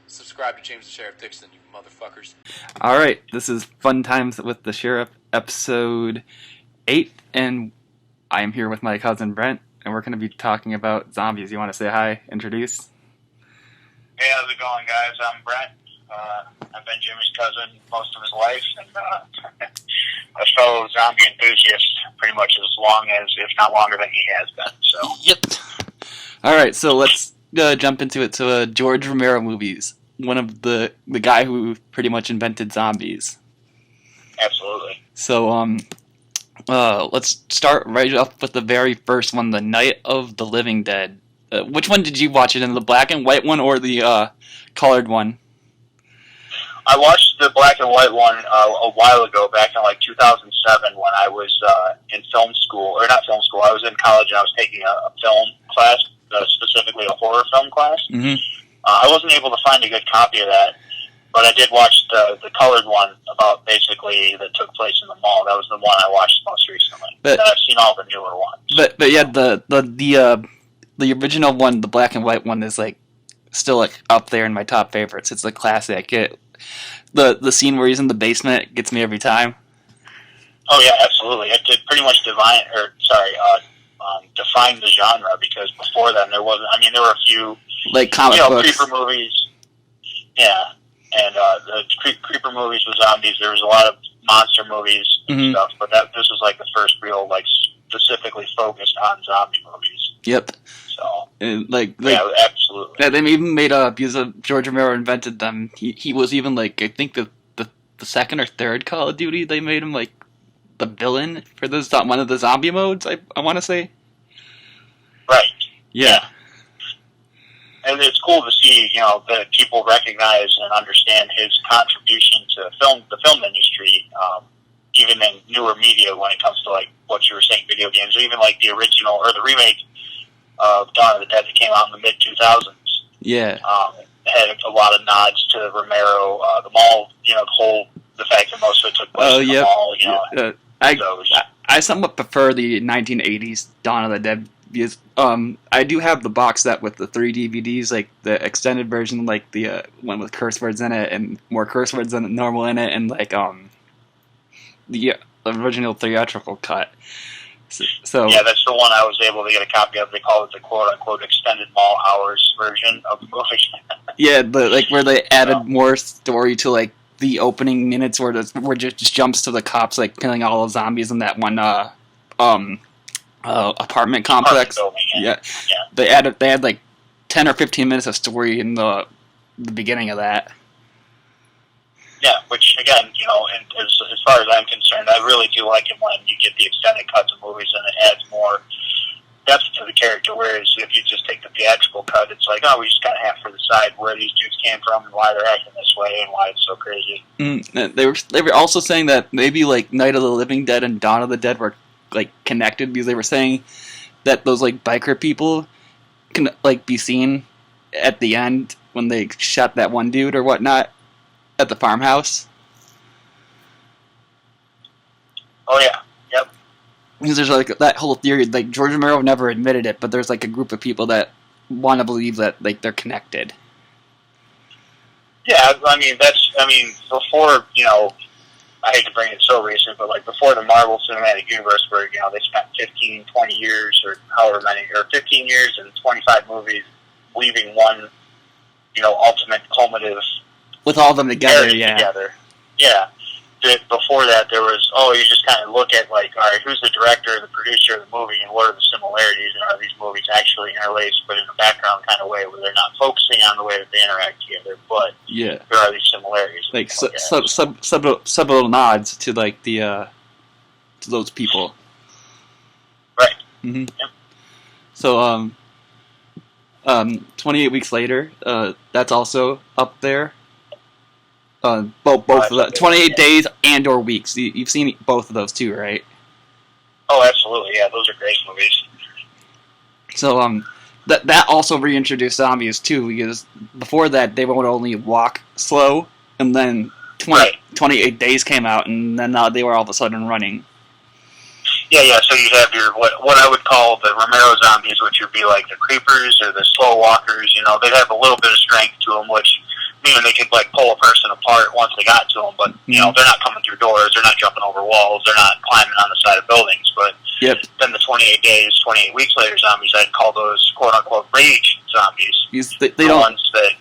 Subscribe to James the Sheriff Dixon, you motherfuckers. All right, this is Fun Times with the Sheriff, episode 8, and I am here with my cousin Brent, and we're going to be talking about zombies. You want to say hi, introduce? Hey, how's it going, guys? I'm Brent. I've been Jimmy's cousin most of his life, and a fellow zombie enthusiast pretty much as long as, if not longer than he has been. So. Yep. All right, so let's jump into it. So George Romero movies, one of the guy who pretty much invented zombies. Absolutely. So let's start right off with the very first one, The Night of the Living Dead. Which one did you watch it in, the black and white one or the colored one? I watched the black and white one a while ago, back in like 2007, when I was in film school, or not film school. I was in college and I was taking a film class, specifically a horror film class. Mm-hmm. I wasn't able to find a good copy of that, but I did watch the colored one about basically that took place in the mall. That was the one I watched most recently. But I've seen all the newer ones. But yeah, the original one, the black and white one, is like still like up there in my top favorites. It's a classic. The scene where he's in the basement gets me every time. Oh yeah, absolutely. It did pretty much define the genre, because before then there wasn't. I mean, there were a few like comic books, creeper movies. Yeah, and the creeper movies with zombies. There was a lot of monster movies and stuff, but this was like the first real like specifically focused on zombie movies. Yep. So yeah, absolutely. Yeah, they even made because George Romero invented them. He was even like, I think the second or third Call of Duty, they made him like the villain for one of the zombie modes. I want to say. Right. Yeah. And it's cool to see, that people recognize and understand his contribution to the film industry, even in newer media when it comes to like what you were saying, video games, or even like the original or the remake of Dawn of the Dead that came out in the mid 2000s. Yeah. Had a lot of nods to Romero, the mall, the fact that most of it took place in the mall. I somewhat prefer the 1980s Dawn of the Dead, because I do have the box set with the 3 DVDs, like the extended version, like the one with curse words in it and more curse words than normal in it, and like the original theatrical cut. So yeah, that's the one I was able to get a copy of. They call it the quote-unquote extended mall hours version of the movie. Yeah, where they added more story to like the opening minutes, where it just jumps to the cops like killing all the zombies in that one apartment complex. Building, yeah. They had like 10 or 15 minutes of story in the beginning of that. Yeah, which again, and as far as I'm concerned, I really do like it when you get the extended cuts of movies and it adds more depth to the character. Whereas if you just take the theatrical cut, it's like, we just kind of have to decide where these dudes came from and why they're acting this way and why it's so crazy. They were also saying that maybe like Night of the Living Dead and Dawn of the Dead were like connected, because they were saying that those like biker people can like be seen at the end when they shot that one dude or whatnot at the farmhouse. Oh yeah, yep. Because there's like that whole theory, like George Romero never admitted it, but there's like a group of people that want to believe that like they're connected. Yeah, I mean before, I hate to bring it so recent, but like before the Marvel Cinematic Universe, where they spent 15, 20 years or however many, or 15 years and 25 movies leaving one, ultimate culminative with all of them together. Yeah. Before that, there was, you just kind of look at like, all right, who's the director, the producer of the movie, and what are the similarities, and are these movies actually interlaced, but in a background kind of way, where they're not focusing on the way that they interact together, but there are these similarities. Like subtle nods to like the to those people. Right. Mm-hmm. Yep. So 28 Weeks Later, that's also up there. Both of the 28 days and or weeks. You've seen both of those too, right? Oh, absolutely. Yeah, those are great movies. So that also reintroduced zombies too, because before that they would only walk slow, and then 28 days came out, and then they were all of a sudden running. Yeah. So you have your what I would call the Romero zombies, which would be like the creepers or the slow walkers. They'd have a little bit of strength to them, which meaning they could like pull a person apart once they got to them, but you know they're not coming through doors, they're not jumping over walls, they're not climbing on the side of buildings. But then the 28 days, 28 weeks later zombies, I'd call those quote unquote rage zombies. They the don't, ones that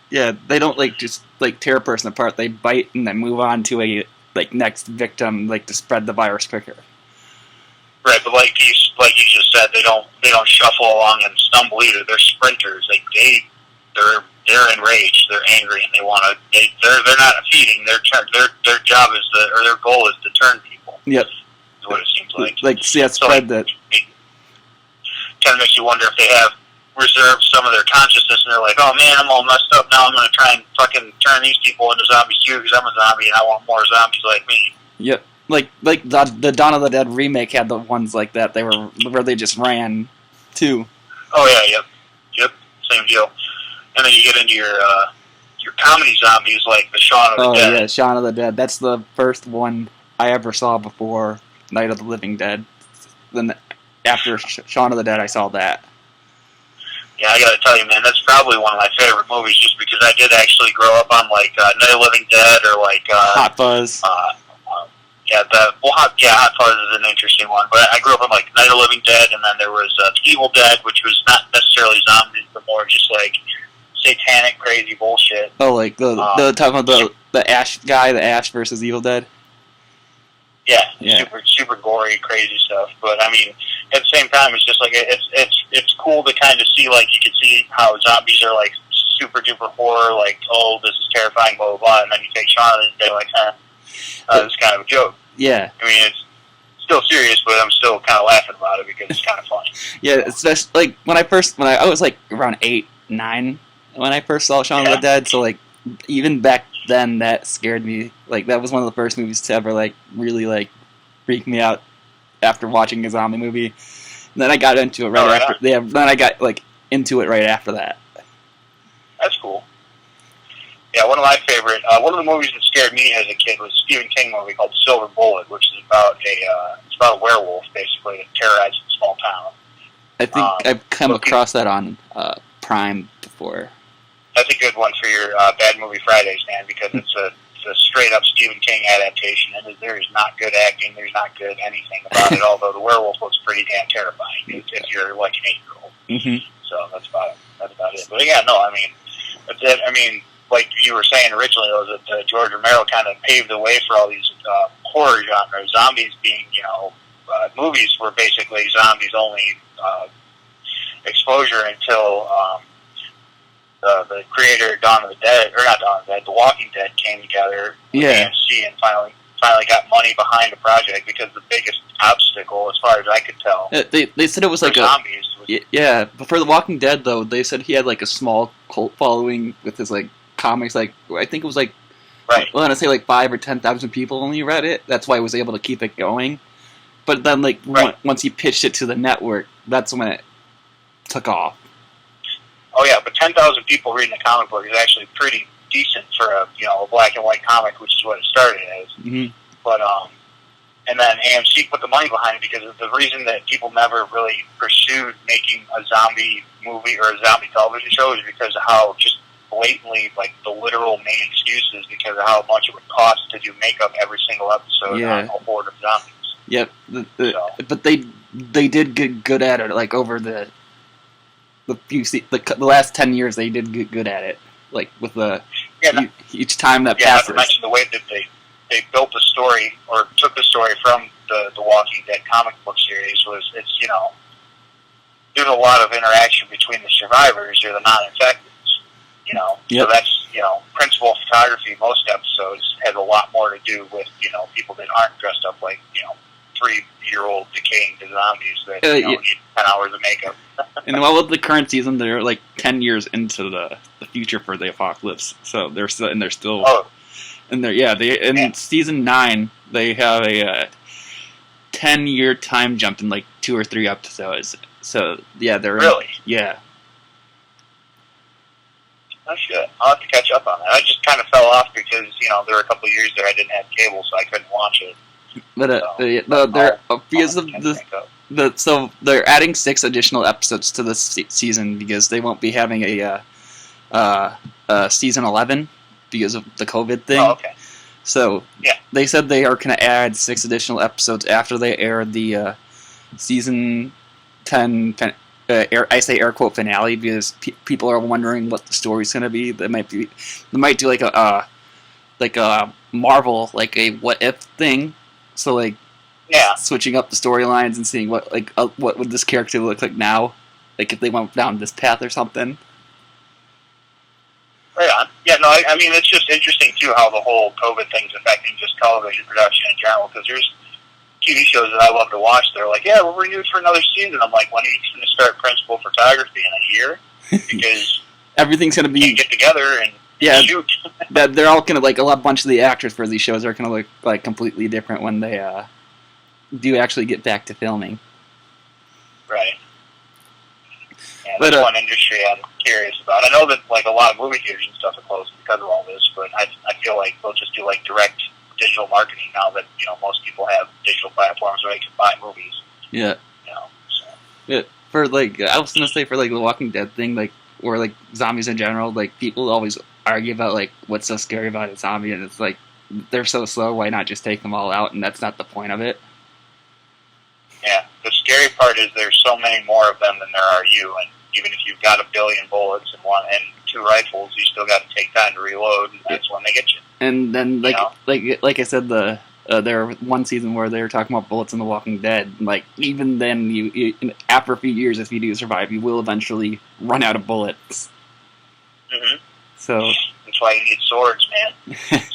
yeah, they don't like just like tear a person apart. They bite and then move on to a like next victim, like to spread the virus quicker. Right, but like you just said, they don't shuffle along and stumble either. They're sprinters. They're enraged. They're angry, and they want to. They're not feeding. Their job is their goal is to turn people. Yep. Is what it seems like. Like spread that. It kind of makes you wonder if they have reserved some of their consciousness, and they're like, "Oh man, I'm all messed up now. I'm going to try and fucking turn these people into zombies too, because I'm a zombie and I want more zombies like me." Yep. Like the Dawn of the Dead remake had the ones like that. They were where they just ran too. Oh yeah, yep, same deal. And then you get into your comedy zombies like the Shaun of the Dead. Oh yeah, Shaun of the Dead. That's the first one I ever saw before Night of the Living Dead. Then after Shaun of the Dead, I saw that. Yeah, I gotta tell you, man, that's probably one of my favorite movies, just because I did actually grow up on like Night of the Living Dead or like Hot Fuzz. Hot Fuzz is an interesting one. But I grew up on like Night of the Living Dead, and then there was Evil Dead, which was not necessarily zombies, but more just like satanic, crazy bullshit. Oh, like the talking about the Ash guy, the Ash versus Evil Dead. Yeah, super gory, crazy stuff. But I mean, at the same time, it's just like it's cool to kind of see, like you can see how zombies are like super duper horror, like oh this is terrifying, blah blah blah, and then you take Shaun of the Dead, like this is kind of a joke. Yeah. I mean, it's still serious, but I'm still kind of laughing about it because it's kind of funny. Yeah, especially like when I was like around 8, 9 when I first saw Shaun of the Dead, so like even back then that scared me. Like that was one of the first movies to ever like really like freak me out after watching a zombie movie. And then I got into it after. Yeah, then I got like into it right after that. That's cool. Yeah, one of my favorite, one of the movies that scared me as a kid was a Stephen King movie called Silver Bullet, which is about a werewolf basically that terrorizes a small town. I think I've come across that on Prime before. That's a good one for your Bad Movie Fridays, man, because it's a straight up Stephen King adaptation, and there is not good acting, there's not good anything about it. Although the werewolf looks pretty damn terrifying if you're like an 8-year-old. Mm-hmm. So that's about it. But yeah, no, I mean, that's it. I mean, like you were saying originally, was that George Romero kind of paved the way for all these horror genres. Zombies being, movies were basically zombies only exposure until the creator Dawn of the Dead, or not Dawn of the Dead, The Walking Dead came together with AMC and finally got money behind the project, because the biggest obstacle, as far as I could tell, they said it was like zombies. But for The Walking Dead though, they said he had like a small cult following with his like comics. Like I think it was like I want to say like 5,000 or 10,000 people only read it. That's why he was able to keep it going. But then like once he pitched it to the network, that's when it took off. Oh yeah, but 10,000 people reading a comic book is actually pretty decent for a black and white comic, which is what it started as. Mm-hmm. But and then AMC put the money behind it, because the reason that people never really pursued making a zombie movie or a zombie television show is because of how just blatantly, like the literal main excuse is because of how much it would cost to do makeup every single episode on a horde of zombies. Yep, but they did get good at it. Like over the last 10 years, they did get good at it. Like with each time that passes. Not to mention the way that they built the story, or took the story from the Walking Dead comic book series. There's a lot of interaction between the survivors or the non-infected. So that's principal photography. Most episodes has a lot more to do with people that aren't dressed up like 3-year-old decaying zombies that need 10 hours of makeup. And well, with the current season, they're like 10 years into the future for the apocalypse. So they're still in season 9 they have a 10-year time jump in like 2 or 3 episodes. So yeah, they're really Oh shit! I'll have to catch up on that. I just kind of fell off because there were a couple of years there I didn't have cable, so I couldn't watch it. But so they're adding 6 additional episodes to this season because they won't be having a season 11 because of the COVID thing. Oh, okay. So Yeah. they said they are going to add 6 additional episodes after they air the season 10. I say air quote finale because people are wondering what the story's going to be. They might do like a Marvel, like a what if thing. So like switching up the storylines and seeing what would this character look like now, like if they went down this path or something. Right on. Yeah, no, I mean, it's just interesting, too, how the whole COVID thing's affecting just television production in general, because there's TV shows that I love to watch. They're like, yeah, we're renewed for another season. I'm like, when are you going to start principal photography? In a year? Because everything's going to be... You can't get together and shoot. that they're all going to, like, a bunch of the actors for these shows are going to look, like, completely different when they do actually get back to filming. Right. Yeah, that's one industry I'm curious about. I know that like a lot of movie theaters and stuff are closed because of all this, but I feel like they'll just do like direct digital marketing now that most people have digital platforms where they can buy movies. Yeah. So. Yeah. For like, I was gonna say for like the Walking Dead thing, like or like zombies in general, like people always argue about like what's so scary about a zombie, and it's like they're so slow. Why not just take them all out? And that's not the point of it. Yeah. The scary part is there's so many more of them than there are you, and even if you've got 1 billion bullets and 2 rifles, you still got to take time to reload, and that's when they get you. And then, like I said, there was one season where they were talking about bullets in The Walking Dead. Like even then, you after a few years, if you do survive, you will eventually run out of bullets. Mm-hmm. So that's why you need swords, man.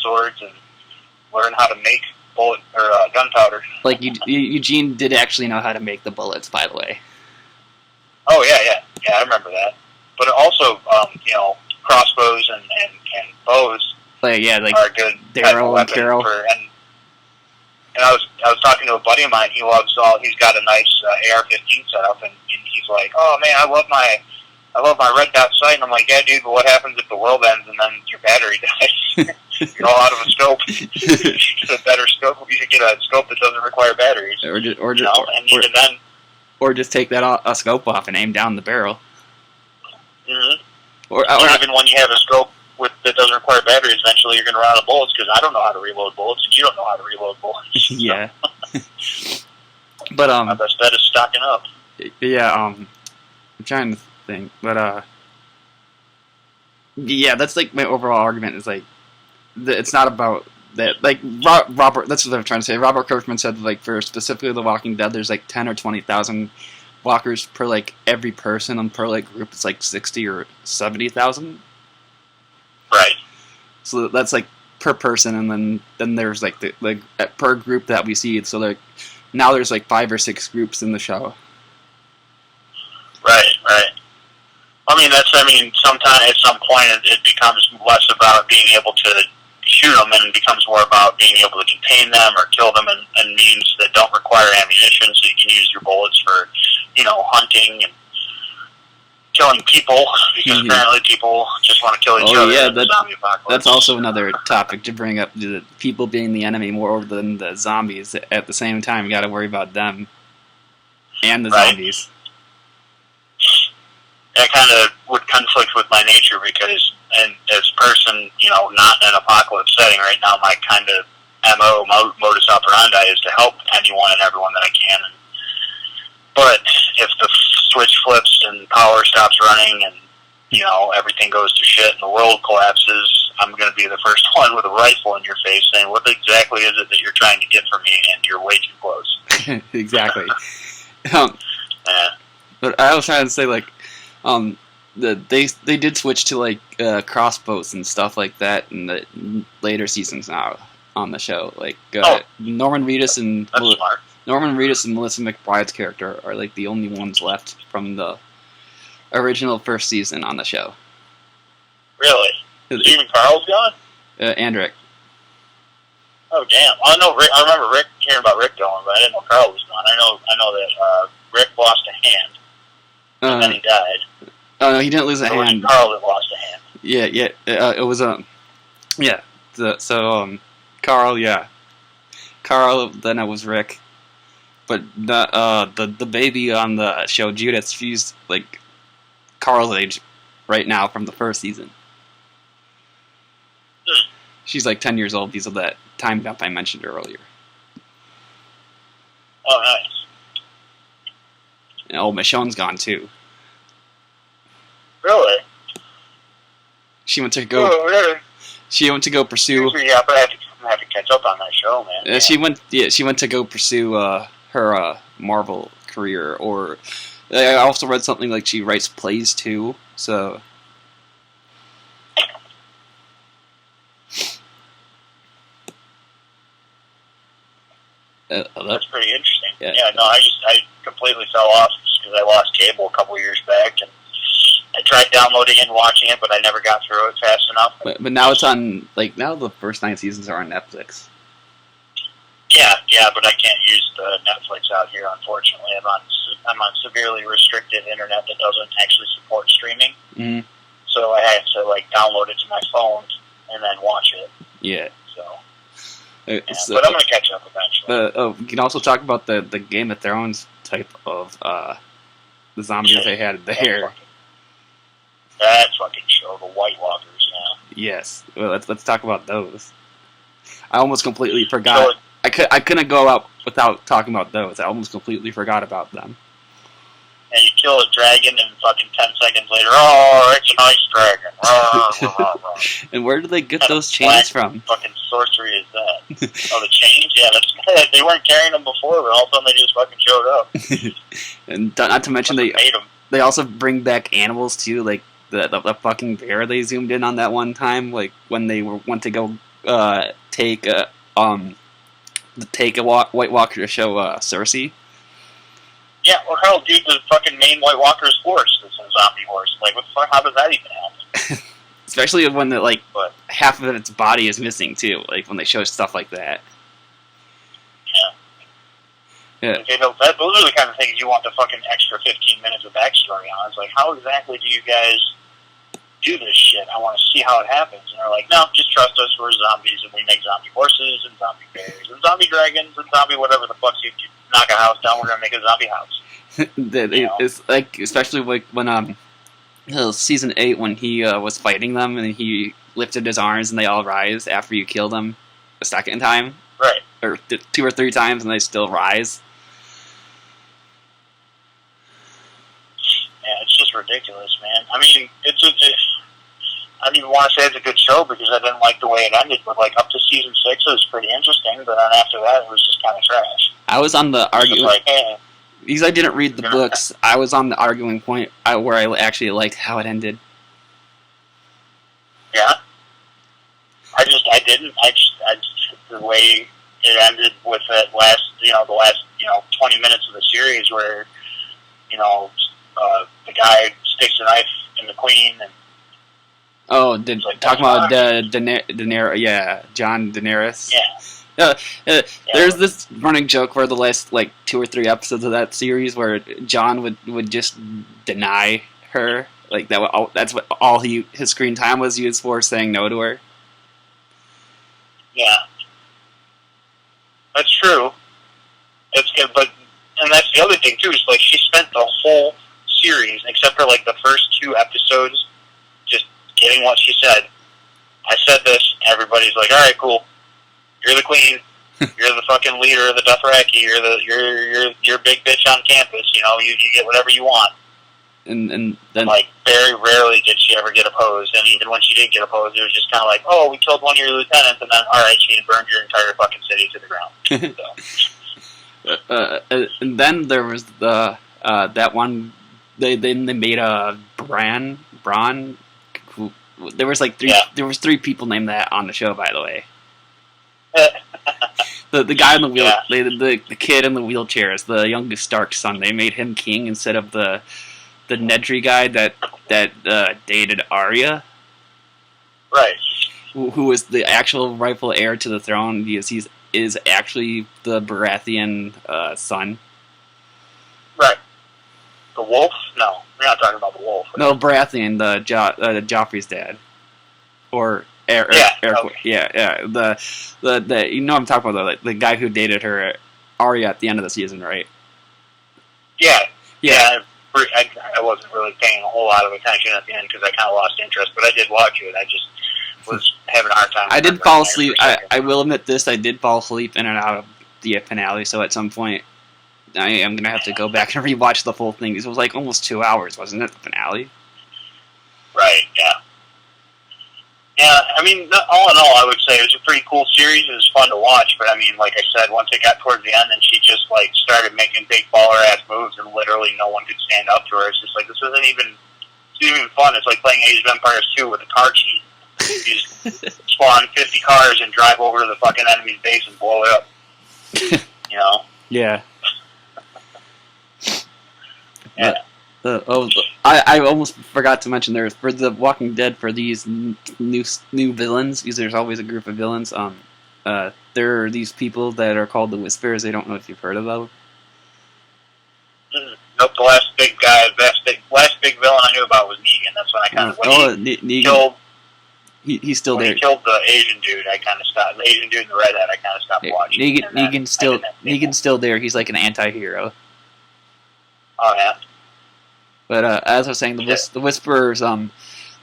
Swords and learn how to make gunpowder. Like Eugene did actually know how to make the bullets, by the way. Oh yeah, I remember that. But also, crossbows and bows like are good. Daryl and Carol. And I was talking to a buddy of mine. He's got a nice AR-15 setup, and he's like, "Oh man, I love my red dot sight." And I'm like, "Yeah, dude, but what happens if the world ends and then your battery dies? You're all out of a scope. You should get a better scope. You should get a scope that doesn't require batteries, or just take a scope off and aim down the barrel." Mm-hmm. Or even when you have a scope that doesn't require batteries, eventually you're going to run out of bullets because I don't know how to reload bullets and you don't know how to reload bullets. Yeah. But my best bet is stocking up. Yeah. I'm trying to think, but yeah, that's like my overall argument is like it's not about that. Like Robert, that's what I'm trying to say. Robert Kirkman said like for specifically The Walking Dead, there's like 10 or 20,000 walkers per like every person, and per like group it's like 60 or 70,000. Right. So that's like per person, and then there's like the per group that we see. So like now there's like 5 or 6 groups in the show. Right. Sometimes at some point it becomes less about being able to shoot them and it becomes more about being able to contain them or kill them in means that don't require ammunition, so you can use your bullets for, hunting and killing people, because apparently people just want to kill each other in the zombie apocalypse. That's also another topic to bring up, the people being the enemy more than the zombies. At the same time, you got to worry about them and the zombies. That kind of would conflict with my nature because, and as a person, not in an apocalypse setting right now, my kind of modus operandi is to help anyone and everyone that I can. But if the switch flips and power stops running and, everything goes to shit and the world collapses, I'm going to be the first one with a rifle in your face saying, what exactly is it that you're trying to get from me, and you're way too close. Exactly. But I was trying to say, like, they did switch to, like, crossbows and stuff like that in the later seasons now on the show. Like, Norman Reedus and Melissa McBride's character are like the only ones left from the original first season on the show. Really? Even Carl's gone? And Rick. Oh damn! I know Rick. I remember hearing about Rick going, but I didn't know Carl was gone. I know that Rick lost a hand, and then he died. Oh no, he didn't lose a hand. Carl that lost a hand. Yeah. It was yeah. Carl, yeah. Carl. Then it was Rick. But the baby on the show, Judith, she's like Carl's age right now from the first season. Hmm. She's like 10 years old because of that time jump I mentioned earlier. Oh, nice. And old Michonne's gone too. Really? She went to go. Oh, really? She went to go pursue. Yeah, but I have to catch up on that show, man. Yeah. She went. Yeah, she went to go pursue her Marvel career. Or I also read something like she writes plays too. So. That's pretty interesting. Yeah. No, I completely fell off because I lost cable a couple years back, and I tried downloading it and watching it, but I never got through it fast enough. But now it's on, like, now the first 9 seasons are on Netflix. Yeah, but I can't use the Netflix out here, unfortunately. I'm on severely restricted internet that doesn't actually support streaming. Mm-hmm. So I have to, like, download it to my phone and then watch it. Yeah. So, So, but I'm going to catch up eventually. we can also talk about the Game of Thrones type of the zombies they had there. That fucking show, the White Walkers, yeah. Yes. Well, let's talk about those. I almost completely forgot. I couldn't go out without talking about those. I almost completely forgot about them. And you kill a dragon, and fucking 10 seconds later, oh, it's a nice dragon. And where did they get those What chains from? fucking sorcery is that? Oh, the chains? Yeah, they weren't carrying them before, but all of a sudden they just fucking showed up. And not to mention made them. they also bring back animals too, like the fucking bear they zoomed in on that one time, like when they went to go take a White Walker to show Cersei. Yeah, well, hell, dude, the fucking main White Walker's horse is a zombie horse. Like, what the fuck? How does that even happen? Especially when half of its body is missing too, like when they show stuff like that. Yeah. Okay, those are the kind of things you want the fucking extra 15 minutes of backstory on. It's like, how exactly do you guys do this shit? I want to see how it happens. And they're like, no, just trust us. We're zombies, and we make zombie horses and zombie bears and zombie dragons and zombie whatever the fuck. You knock a house down, we're gonna make a zombie house. It's like, especially like when season 8 when he was fighting them and he lifted his arms and they all rise after you kill them a second time, right? Or 2 or 3 times and they still rise. Yeah, it's just ridiculous, man. I mean, I don't even want to say it's a good show because I didn't like the way it ended, but like up to season 6 it was pretty interesting, but then after that it was just kind of trash. I was on the argument, like, hey, because I didn't read the books, I was on the arguing point where I actually liked how it ended. Yeah? I didn't. The way it ended with the last 20 minutes of the series where, the guy sticks a knife in the queen and talking about Daenerys, yeah, Jon Daenerys. Yeah. There's this running joke where the last 2 or 3 episodes of that series where Jon would just deny her, like that's what all his screen time was used for, saying no to her. Yeah, that's true. It's good, and that's the other thing too. Is like she spent the whole series, except for like the first 2 episodes, just getting what she said. I said this, and everybody's like, "All right, cool. You're the queen. You're the fucking leader of the Dothraki. You're big bitch on campus. You get whatever you want." And then like very rarely did she ever get opposed, and even when she did get opposed, it was just kind of like, "Oh, we killed one of your lieutenants, and then all right, she burned your entire fucking city to the ground." So. And then there was the that one they made a Bran. Who, there was 3 there was 3 people named that on the show, by the way. The guy in the wheel, the kid in the wheelchairs, the youngest Stark son. They made him king instead of the Nedry guy that dated Arya, right? Who is the actual rightful heir to the throne because he is actually the Baratheon son. Right. The wolf? No, we're not talking about the wolf. Right? No, Baratheon, the Joffrey's dad, or heir. Okay. Yeah. The I'm talking about the guy who dated her Arya at the end of the season, right? Yeah. I wasn't really paying a whole lot of attention at the end because I kind of lost interest, but I did watch it. I just was having a hard time. I did fall asleep. I will admit this. I did fall asleep in and out of the finale. So at some point, I am gonna have to go back and rewatch the full thing. It was like almost 2 hours, wasn't it? The finale. Right. Yeah. Yeah. I mean, all in all, I would say it was a pretty cool series. It was fun to watch, but I mean, like I said, once it got towards the end, and she just like started making big baller ass moves, and literally no one could stand up to her. It's just like this isn't even fun. It's like playing Age of Empires 2 with a car cheat. You just spawn 50 cars and drive over to the fucking enemy's base and blow it up. You know? Yeah. Yeah. I almost forgot to mention there for the Walking Dead, for these new villains, because there's always a group of villains. There are these people that are called the Whisperers. I don't know if you've heard of them. Nope. The last big guy, last big villain I knew about was Negan. That's when I kind of Negan. Killed. He's still when there. He killed the Asian dude. I kind of stopped. The Asian dude in the redhead. I kind of stopped watching. Negan's still there. He's like an anti-hero. Oh yeah. But as I was saying, the Whisperers,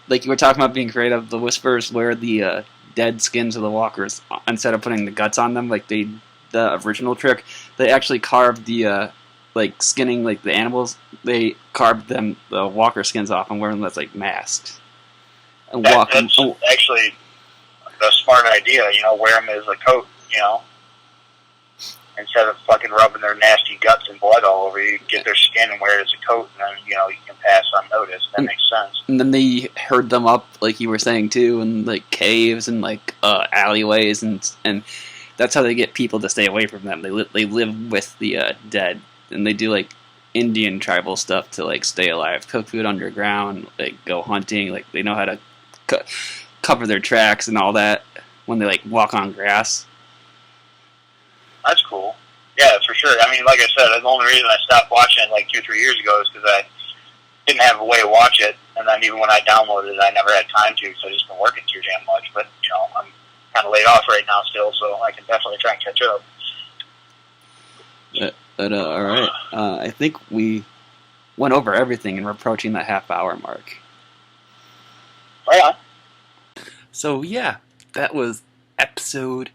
like you were talking about being creative, the Whisperers wear the dead skins of the walkers instead of putting the guts on them, like the original trick. They actually carved the like skinning like the animals. They carved the walker skins off and wear them as like masks. And that's actually a smart idea. You know, wear them as a coat. You know. Instead of fucking rubbing their nasty guts and blood all over you, get their skin and wear it as a coat, and then, you know, you can pass unnoticed. That makes sense. And then they herd them up, like you were saying too, in like caves and like alleyways, and that's how they get people to stay away from them. They live with the dead, and they do like Indian tribal stuff to like stay alive, cook food underground, like go hunting. Like they know how to cover their tracks and all that when they like walk on grass. That's cool. Yeah, for sure. I mean, like I said, the only reason I stopped watching it like 2-3 years ago is because I didn't have a way to watch it, and then even when I downloaded it, I never had time to, so I've just been working too damn much. But, you know, I'm kind of laid off right now still, so I can definitely try and catch up. But all right. I think we went over everything, and we're approaching the half-hour mark. Right on. So, yeah, that was episode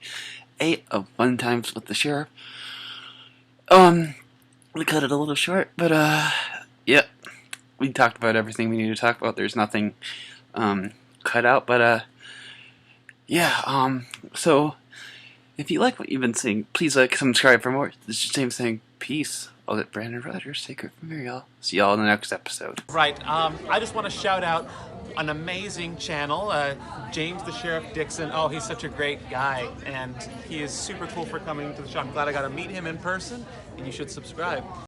8 of Fun Times with the Sheriff. We cut it a little short, but yeah, we talked about everything we need to talk about. There's nothing cut out, but yeah. So if you like what you've been seeing, please like, subscribe for more. This is James saying peace. I'll let Brandon Rogers take it from here, y'all. See y'all in the next episode. Right. I just want to shout out an amazing channel, James the Sheriff Dixon. Oh, he's such a great guy, and he is super cool for coming to the show. I'm glad I got to meet him in person, and you should subscribe.